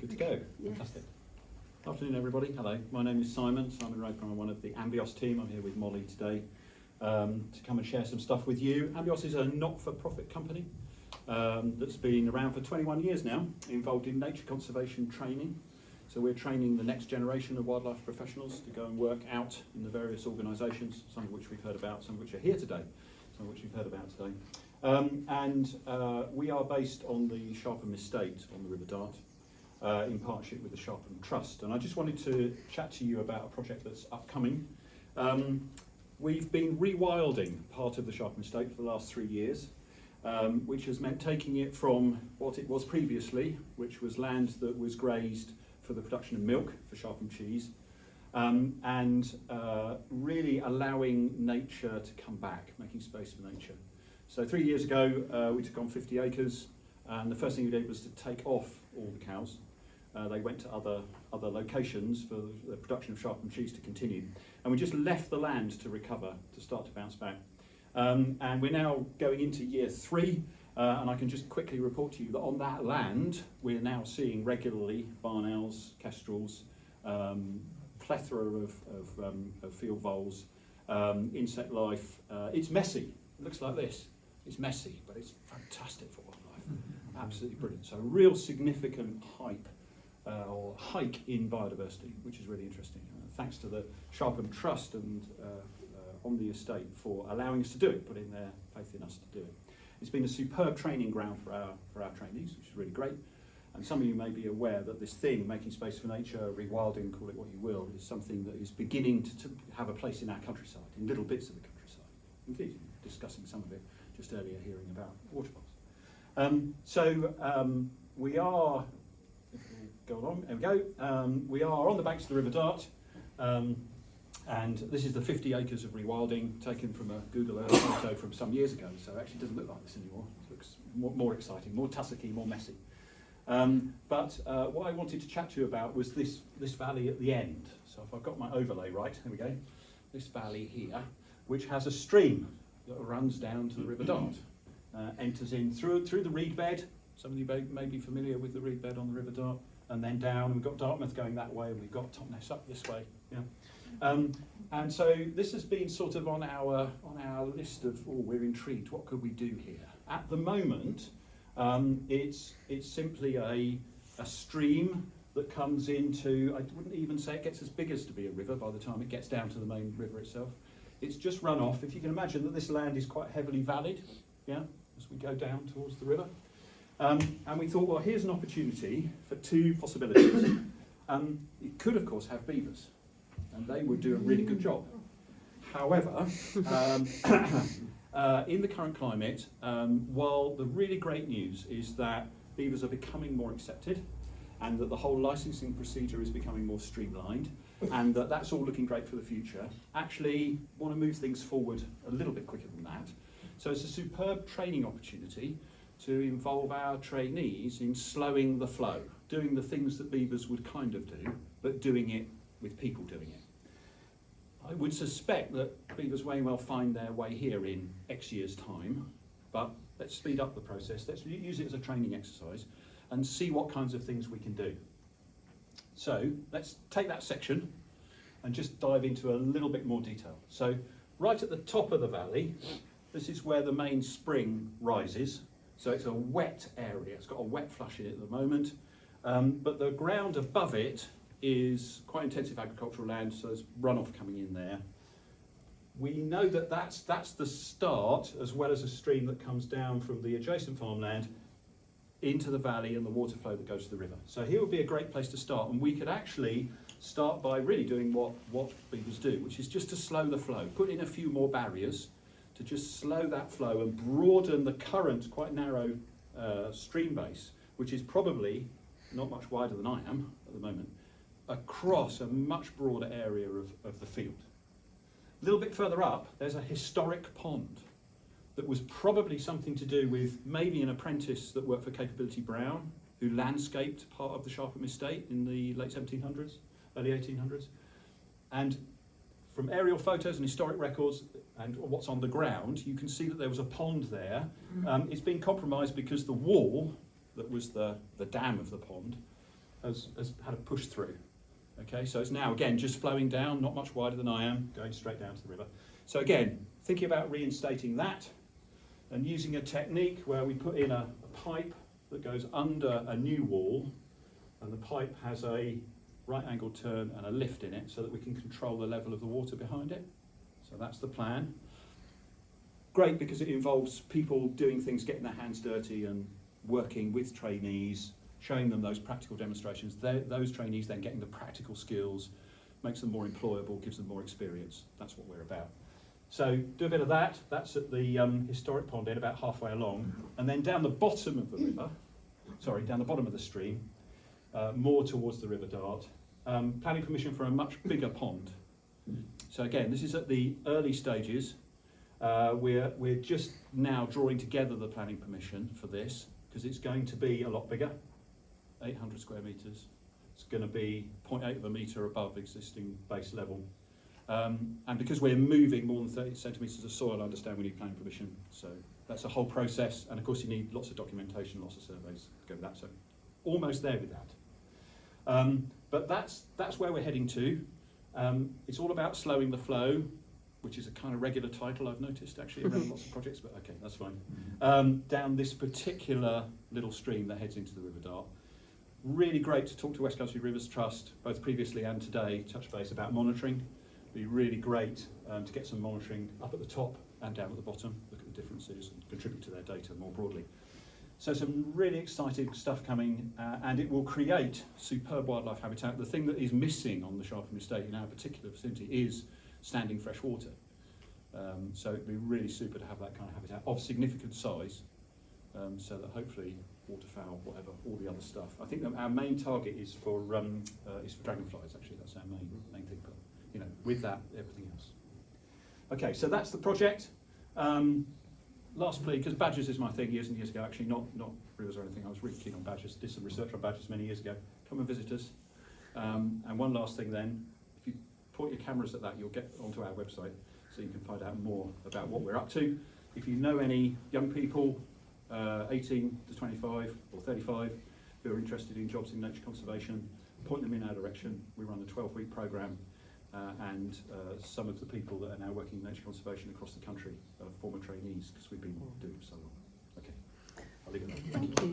Good to go. Yes. Fantastic. Afternoon, everybody. Hello. My name is Simon Roper. I'm one of the Ambios team. I'm here with Molly today to come and share some stuff with you. Ambios is a not-for-profit company that's been around for 21 years now, involved in nature conservation training. So we're training the next generation of wildlife professionals to go and work out in the various organisations, some of which we've heard about, some of which are here today, some of which you've heard about today. We are based on the Sharpham Estate on the River Dart, in partnership with the Sharpham Trust. And I just wanted to chat to you about a project that's upcoming. We've been rewilding part of the Sharpham Estate for the last 3 years, which has meant taking it from what it was previously, which was land that was grazed for the production of milk for Sharpham cheese, and really allowing nature to come back, making space for nature. So 3 years ago, we took on 50 acres, and the first thing we did was to take off all the cows. They went to other locations for the production of Sharpham cheese to continue. And we just left the land to recover, to start to bounce back. And we're now going into year 3, and I can just quickly report to you that on that land, we're now seeing regularly barn owls, kestrels, plethora of field voles, insect life. It's messy. It looks like this. It's messy, but it's fantastic for wildlife. Absolutely brilliant. So a real significant hike in biodiversity, which is really interesting. Thanks to the Sharpham Trust and on the estate for allowing us to do it, putting their faith in us to do it. It's been a superb training ground for our trainees, which is really great. And some of you may be aware that this thing, making space for nature, rewilding, call it what you will, is something that is beginning to have a place in our countryside, in little bits of the countryside. Indeed, discussing some of it just earlier, hearing about waterfalls. We are, if we go along, there we go. We are on the banks of the River Dart, and this is the 50 acres of rewilding taken from a Google Earth photo from some years ago, so it actually doesn't look like this anymore. It looks more exciting, more tussocky, more messy. But what I wanted to chat to you about was this valley at the end. So if I've got my overlay right, here we go, this valley here, which has a stream that runs down to the River Dart. Enters in through the reed bed. Some of you may be familiar with the reed bed on the River Dart, and then down. And we've got Dartmouth going that way, and we've got Totnes up this way. Yeah. And so this has been sort of on our list of, we're intrigued. What could we do here? At the moment, it's simply a stream that comes into. I wouldn't even say it gets as big as to be a river by the time it gets down to the main river itself. It's just run off. If you can imagine that this land is quite heavily valleyed. Yeah, as we go down towards the river. And we thought, well, here's an opportunity for 2 possibilities. It could, of course, have beavers, and they would do a really good job. However, in the current climate, while the really great news is that beavers are becoming more accepted, and that the whole licensing procedure is becoming more streamlined, and that's all looking great for the future, actually want to move things forward a little bit quicker than that. So it's a superb training opportunity to involve our trainees in slowing the flow, doing the things that beavers would kind of do, but doing it with people doing it. I would suspect that beavers may well find their way here in X years' time, but let's speed up the process. Let's use it as a training exercise and see what kinds of things we can do. So let's take that section and just dive into a little bit more detail. So right at the top of the valley, this is where the main spring rises. So it's a wet area. It's got a wet flush in it at the moment. But the ground above it is quite intensive agricultural land, so there's runoff coming in there. We know that that's the start, as well as a stream that comes down from the adjacent farmland into the valley and the water flow that goes to the river. So here would be a great place to start, and we could actually start by really doing what beavers do, which is just to slow the flow, put in a few more barriers, to just slow that flow and broaden the current, quite narrow stream base, which is probably not much wider than I am at the moment, across a much broader area of the field. A little bit further up, there's a historic pond that was probably something to do with maybe an apprentice that worked for Capability Brown, who landscaped part of the Sharpham estate in the late 1700s, early 1800s. And from aerial photos and historic records and what's on the ground, you can see that there was a pond there. It's been compromised because the wall that was the dam of the pond has had a push through. Okay, so it's now again just flowing down, not much wider than I am, going straight down to the river. So again, thinking about reinstating that and using a technique where we put in a pipe that goes under a new wall, and the pipe has a right angle turn and a lift in it so that we can control the level of the water behind it. So that's the plan. Great, because it involves people doing things, getting their hands dirty and working with trainees, showing them those practical demonstrations. Those trainees then getting the practical skills, makes them more employable, gives them more experience. That's what we're about. So do a bit of that. That's at the historic pond end, about halfway along. And then down the bottom of the river, down the bottom of the stream, more towards the River Dart, planning permission for a much bigger pond. So again, this is at the early stages. We're just now drawing together the planning permission for this, because it's going to be a lot bigger, 800 square metres. It's going to be 0.8 of a metre above existing base level. And because we're moving more than 30 centimetres of soil, I understand we need planning permission. So that's a whole process. And of course you need lots of documentation, lots of surveys to go with that. So almost there with that. But that's where we're heading to. It's all about slowing the flow, which is a kind of regular title I've noticed actually around lots of projects, but okay, that's fine. Down this particular little stream that heads into the River Dart. Really great to talk to West Country Rivers Trust, both previously and today, touch base about monitoring. Be really great to get some monitoring up at the top and down at the bottom, look at the differences and contribute to their data more broadly. So some really exciting stuff coming, and it will create superb wildlife habitat. The thing that is missing on the Sharpham estate in our particular vicinity is standing fresh water. So it'd be really super to have that kind of habitat of significant size, so that hopefully waterfowl, whatever, all the other stuff. I think that our main target is for dragonflies. Actually, that's our main thing. But you know, with that, everything else. Okay, so that's the project. Last plea, because badgers is my thing years and years ago. Actually, not rivers or anything. I was really keen on badgers. Did some research on badgers many years ago. Come and visit us. And one last thing then, if you point your cameras at that, you'll get onto our website, so you can find out more about what we're up to. If you know any young people, 18 to 25 or 35, who are interested in jobs in nature conservation, point them in our direction. We run a 12-week programme, and some of the people that are now working in nature conservation across the country are former trainees, because we've been doing it for so long. Okay, I'll leave it there. Thank you.